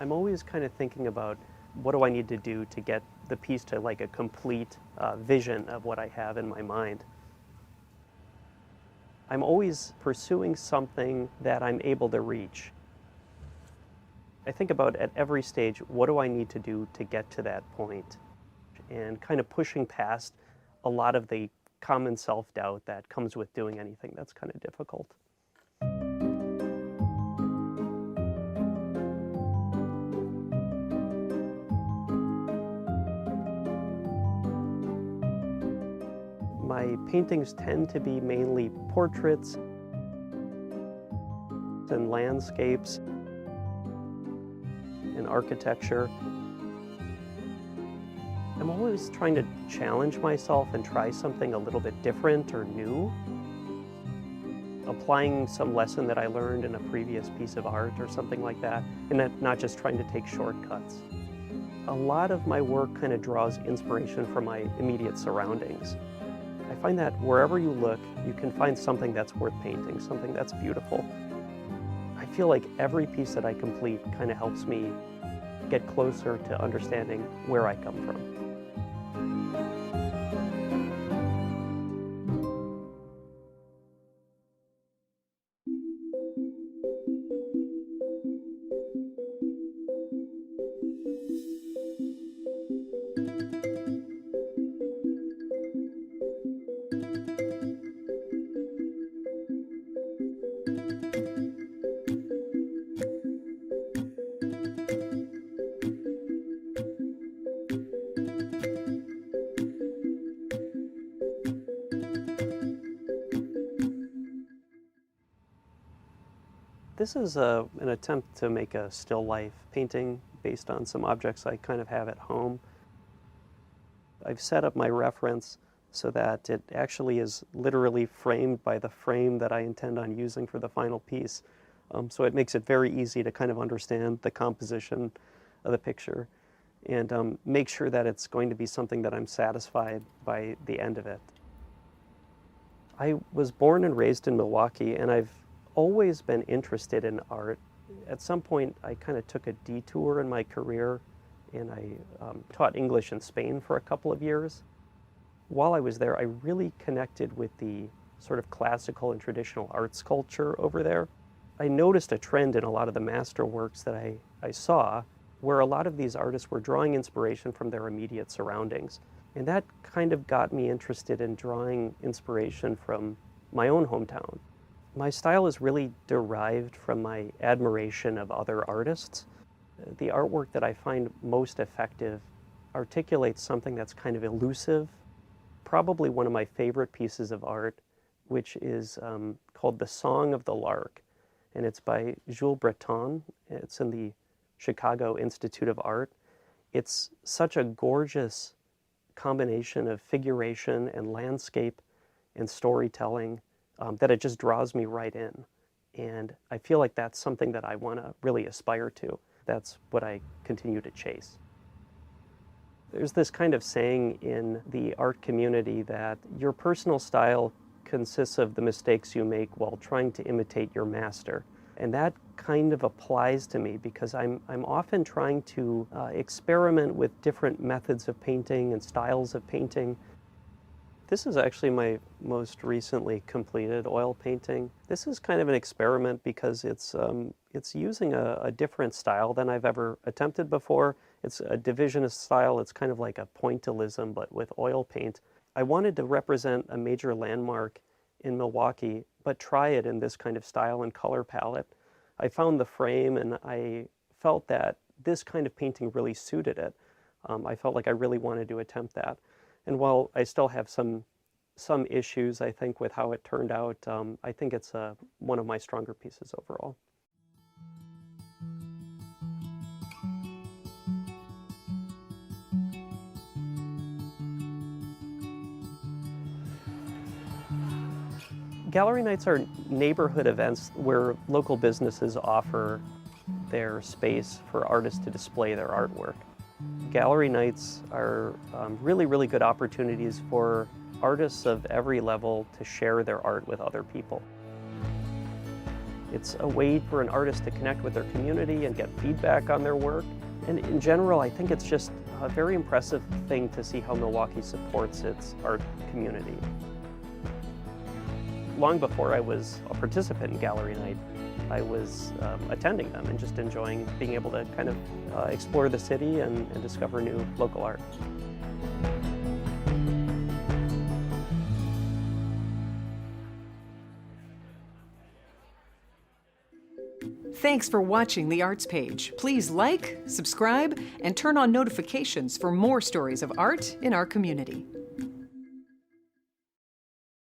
I'm always kind of thinking about what do I need to do to get the piece to like a complete vision of what I have in my mind. I'm always pursuing something that I'm able to reach. I think about at every stage, what do I need to do to get to that point? And kind of pushing past a lot of the common self-doubt that comes with doing anything that's kind of difficult. My paintings tend to be mainly portraits and landscapes and architecture. I'm always trying to challenge myself and try something a little bit different or new. Applying some lesson that I learned in a previous piece of art or something like that, and not just trying to take shortcuts. A lot of my work kind of draws inspiration from my immediate surroundings. I find that wherever you look, you can find something that's worth painting, something that's beautiful. I feel like every piece that I complete kind of helps me get closer to understanding where I come from. This is an attempt to make a still life painting based on some objects I kind of have at home. I've set up my reference so that it actually is literally framed by the frame that I intend on using for the final piece. So it makes it very easy to kind of understand the composition of the picture and make sure that it's going to be something that I'm satisfied by the end of it. I was born and raised in Milwaukee, and I've always been interested in art. At some point, I kind of took a detour in my career, and I taught English in Spain for a couple of years. While I was there, I really connected with the sort of classical and traditional arts culture over there. I noticed a trend in a lot of the masterworks that I saw, where a lot of these artists were drawing inspiration from their immediate surroundings. And that kind of got me interested in drawing inspiration from my own hometown. My style is really derived from my admiration of other artists. The artwork that I find most effective articulates something that's kind of elusive. Probably one of my favorite pieces of art, which is called The Song of the Lark, and it's by Jules Breton. It's in the Chicago Institute of Art. It's such a gorgeous combination of figuration and landscape and storytelling that it just draws me right in. And I feel like that's something that I want to really aspire to. That's what I continue to chase. There's this kind of saying in the art community that your personal style consists of the mistakes you make while trying to imitate your master. And that kind of applies to me because I'm often trying to experiment with different methods of painting and styles of painting. This is actually my most recently completed oil painting. This is kind of an experiment because it's using a different style than I've ever attempted before. It's a divisionist style. It's kind of like a pointillism, but with oil paint. I wanted to represent a major landmark in Milwaukee, but try it in this kind of style and color palette. I found the frame and I felt that this kind of painting really suited it. I felt like I really wanted to attempt that. And while I still have some issues, I think, with how it turned out, I think it's one of my stronger pieces overall. Gallery nights are neighborhood events where local businesses offer their space for artists to display their artwork. Gallery nights are really, really good opportunities for artists of every level to share their art with other people. It's a way for an artist to connect with their community and get feedback on their work. And in general, I think it's just a very impressive thing to see how Milwaukee supports its art community. Long before I was a participant in Gallery Night, I was attending them and just enjoying being able to kind of explore the city and discover new local art. Thanks for watching the Arts Page. Please like, subscribe, and turn on notifications for more stories of art in our community.